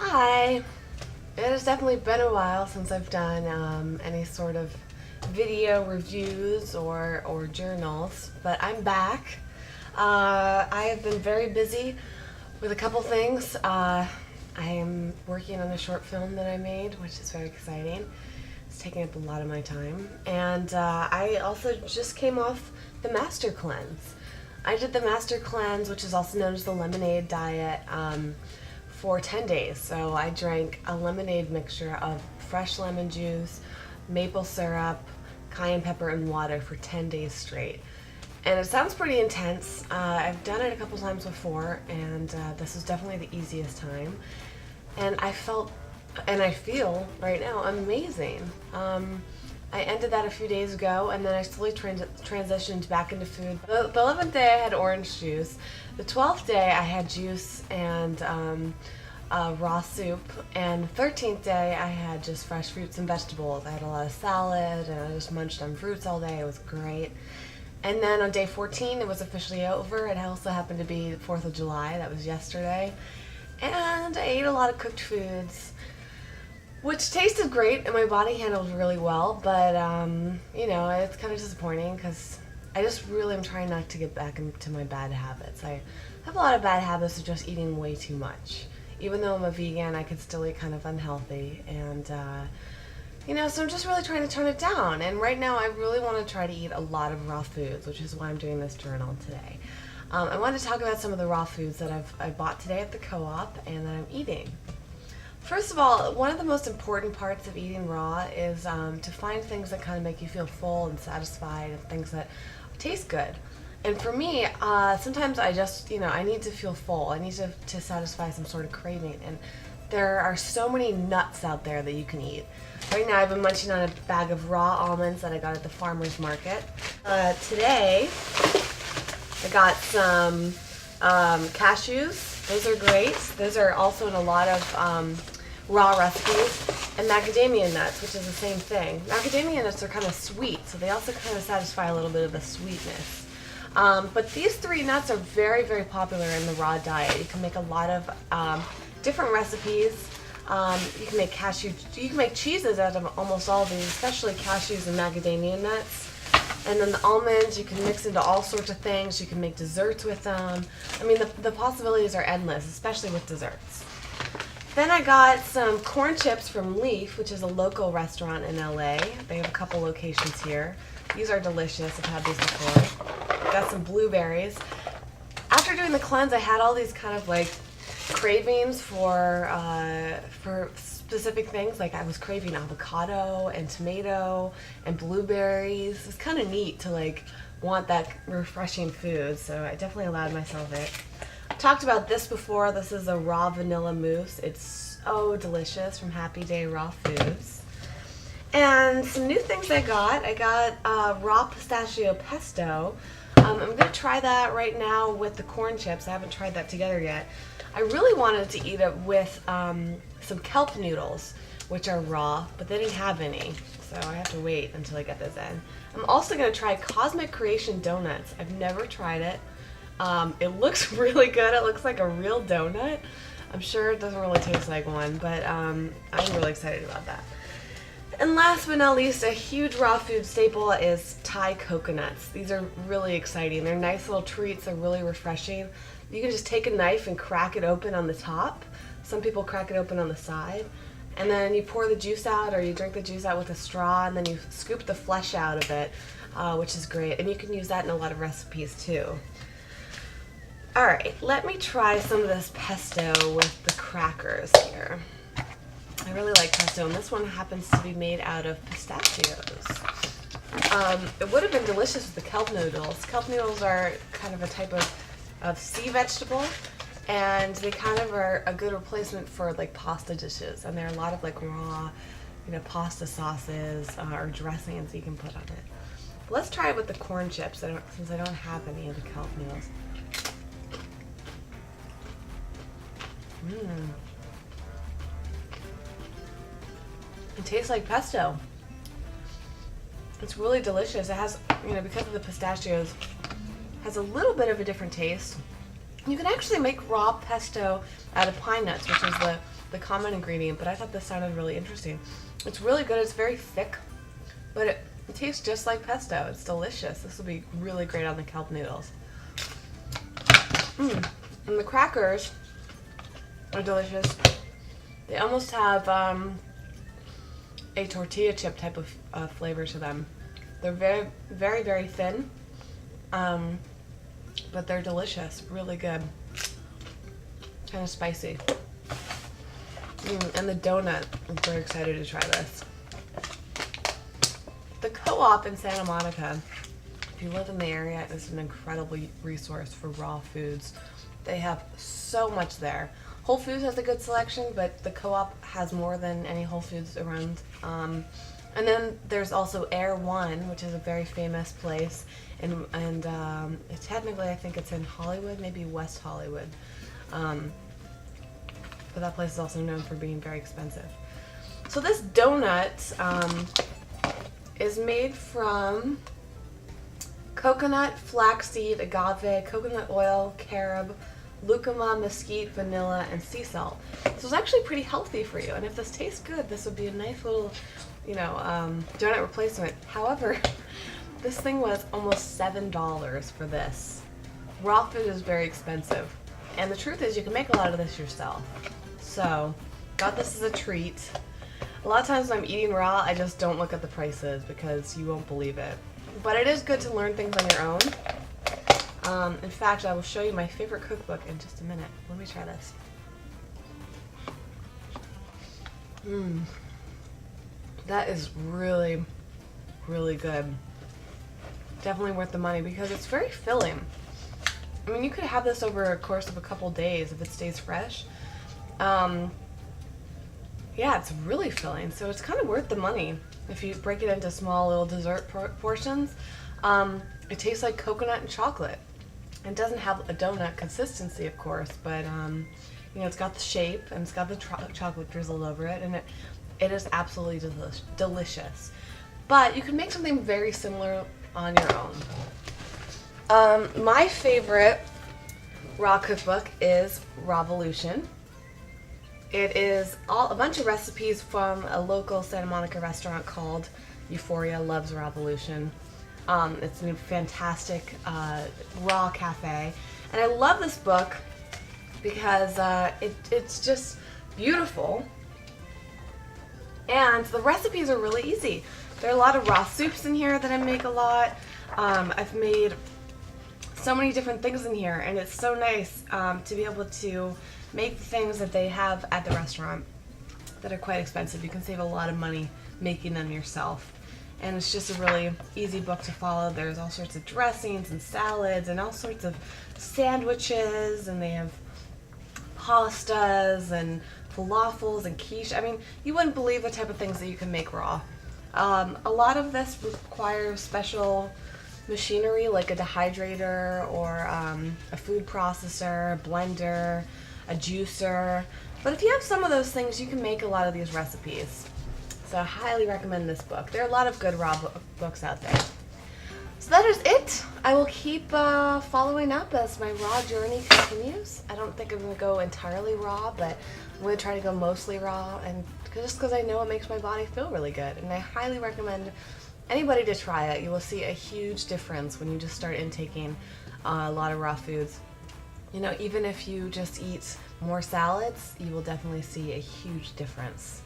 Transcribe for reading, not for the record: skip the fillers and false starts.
Hi! It has definitely been a while since I've done any sort of video reviews or journals, but I'm back. I have been very busy with a couple things. I am working on a short film that I made, which is very exciting. It's taking up a lot of my time. And I also just came off the Master Cleanse. I did the Master Cleanse, which is also known as the lemonade diet, for 10 days. So I drank a lemonade mixture of fresh lemon juice, maple syrup, cayenne pepper, and water for 10 days straight. And it sounds pretty intense. I've done it a couple times before, and this was definitely the easiest time. And I felt, and I feel right now, amazing. I ended that a few days ago, and then I slowly transitioned back into food. The 11th day I had orange juice. The 12th day I had juice and raw soup. And the 13th day I had just fresh fruits and vegetables. I had a lot of salad, and I just munched on fruits all day. It was great. And then on day 14 it was officially over. It also happened to be the 4th of July. That was yesterday. And I ate a lot of cooked foods, which tasted great and my body handled really well, but you know, it's kind of disappointing because I just really am trying not to get back into my bad habits. I have a lot of bad habits of just eating way too much. Even though I'm a vegan, I can still eat kind of unhealthy, and you know, so I'm just really trying to tone it down. And right now I really want to try to eat a lot of raw foods, which is why I'm doing this journal today. I wanted to talk about some of the raw foods that I bought today at the co-op and that I'm eating. First of all, one of the most important parts of eating raw is to find things that kind of make you feel full and satisfied, and things that taste good. And for me, sometimes I just, you know, I need to feel full. I need to satisfy some sort of craving. And there are so many nuts out there that you can eat. Right now I've been munching on a bag of raw almonds that I got at the farmer's market. Today I got some cashews. Those are great. Those are also in a lot of raw recipes. And macadamia nuts, which is the same thing. Macadamia nuts are kind of sweet, so they also kind of satisfy a little bit of the sweetness. But these three nuts are very, very popular in the raw diet. You can make a lot of different recipes. You can make you can make cheeses out of almost all of these, especially cashews and macadamia nuts. And then the almonds, you can mix into all sorts of things. You can make desserts with them. I mean, the possibilities are endless, especially with desserts. Then I got some corn chips from Leaf, which is a local restaurant in LA. They have a couple locations here. These are delicious. I've had these before. Got some blueberries. After doing the cleanse, I had all these kind of like cravings for specific things. Like I was craving avocado and tomato and blueberries. It's kind of neat to like want that refreshing food, so I definitely allowed myself it. I've talked about this before. This is a raw vanilla mousse. It's so delicious from Happy Day Raw Foods. And some new things I got raw pistachio pesto. I'm going to try that right now with the corn chips. I haven't tried that together yet. I really wanted to eat it with some kelp noodles, which are raw, but they didn't have any, so I have to wait until I get those in. I'm also going to try Cosmic Creation donuts. I've never tried it. It looks really good. It looks like a real donut. I'm sure it doesn't really taste like one, but I'm really excited about that. And last but not least, a huge raw food staple is Thai coconuts. These are really exciting. They're nice little treats. They're really refreshing. You can just take a knife and crack it open on the top. Some people crack it open on the side. And then you pour the juice out, or you drink the juice out with a straw, and then you scoop the flesh out of it, which is great. And you can use that in a lot of recipes too. Alright, let me try some of this pesto with the crackers here. I really like pesto, and this one happens to be made out of pistachios. It would have been delicious with the kelp noodles. Kelp noodles are kind of a type of sea vegetable, and they kind of are a good replacement for like pasta dishes. And there are a lot of like raw, you know, pasta sauces or dressings you can put on it. But let's try it with the corn chips, since I don't have any of the kelp noodles. It tastes like pesto. It's really delicious. It has, you know, because of the pistachios, has a little bit of a different taste. You can actually make raw pesto out of pine nuts, which is the common ingredient, but I thought this sounded really interesting. It's really good. It's very thick, but it tastes just like pesto. It's delicious. This will be really great on the kelp noodles. And the crackers are delicious. They almost have a tortilla chip type of flavor to them. They're very, very, very thin, but they're delicious. Really good. Kind of spicy. And the donut, I'm very excited to try this. The Co-op in Santa Monica, if you live in the area, is an incredible resource for raw foods. They have so much there. Whole Foods has a good selection, but the Co-op has more than any Whole Foods around. And then there's also Air One, which is a very famous place, and technically I think it's in Hollywood, maybe West Hollywood. But that place is also known for being very expensive. So this donut is made from coconut, flaxseed, agave, coconut oil, carob, lucuma, mesquite, vanilla, and sea salt. So it's actually pretty healthy for you. And if this tastes good, this would be a nice little, donut replacement. However, this thing was almost $7 for this. Raw food is very expensive. And the truth is you can make a lot of this yourself. So, got this as a treat. A lot of times when I'm eating raw, I just don't look at the prices because you won't believe it. But it is good to learn things on your own. In fact, I will show you my favorite cookbook in just a minute. Let me try this. That is really, really good. Definitely worth the money because it's very filling. I mean, you could have this over a course of a couple days if it stays fresh. Yeah, it's really filling, so it's kind of worth the money if you break it into small little dessert portions. It tastes like coconut and chocolate. It doesn't have a donut consistency, of course, but it's got the shape and it's got the chocolate drizzled over it, and it is absolutely delicious. But you can make something very similar on your own. My favorite raw cookbook is Rawvolution. It is a bunch of recipes from a local Santa Monica restaurant called Euphoria Loves Rawvolution. It's a fantastic raw cafe, and I love this book because it's just beautiful, and the recipes are really easy. There are a lot of raw soups in here that I make a lot. I've made so many different things in here, and it's so nice to be able to make the things that they have at the restaurant that are quite expensive. You can save a lot of money making them yourself. And it's just a really easy book to follow. There's all sorts of dressings and salads and all sorts of sandwiches, and they have pastas and falafels and quiche. I mean, you wouldn't believe the type of things that you can make raw. A lot of this requires special machinery like a dehydrator or a food processor, a blender, a juicer. But if you have some of those things, you can make a lot of these recipes. So I highly recommend this book. There are a lot of good raw books out there. So that is it. I will keep following up as my raw journey continues. I don't think I'm going to go entirely raw, but I'm going to try to go mostly raw, and just because I know it makes my body feel really good. And I highly recommend anybody to try it. You will see a huge difference when you just start intaking a lot of raw foods. Even if you just eat more salads, you will definitely see a huge difference.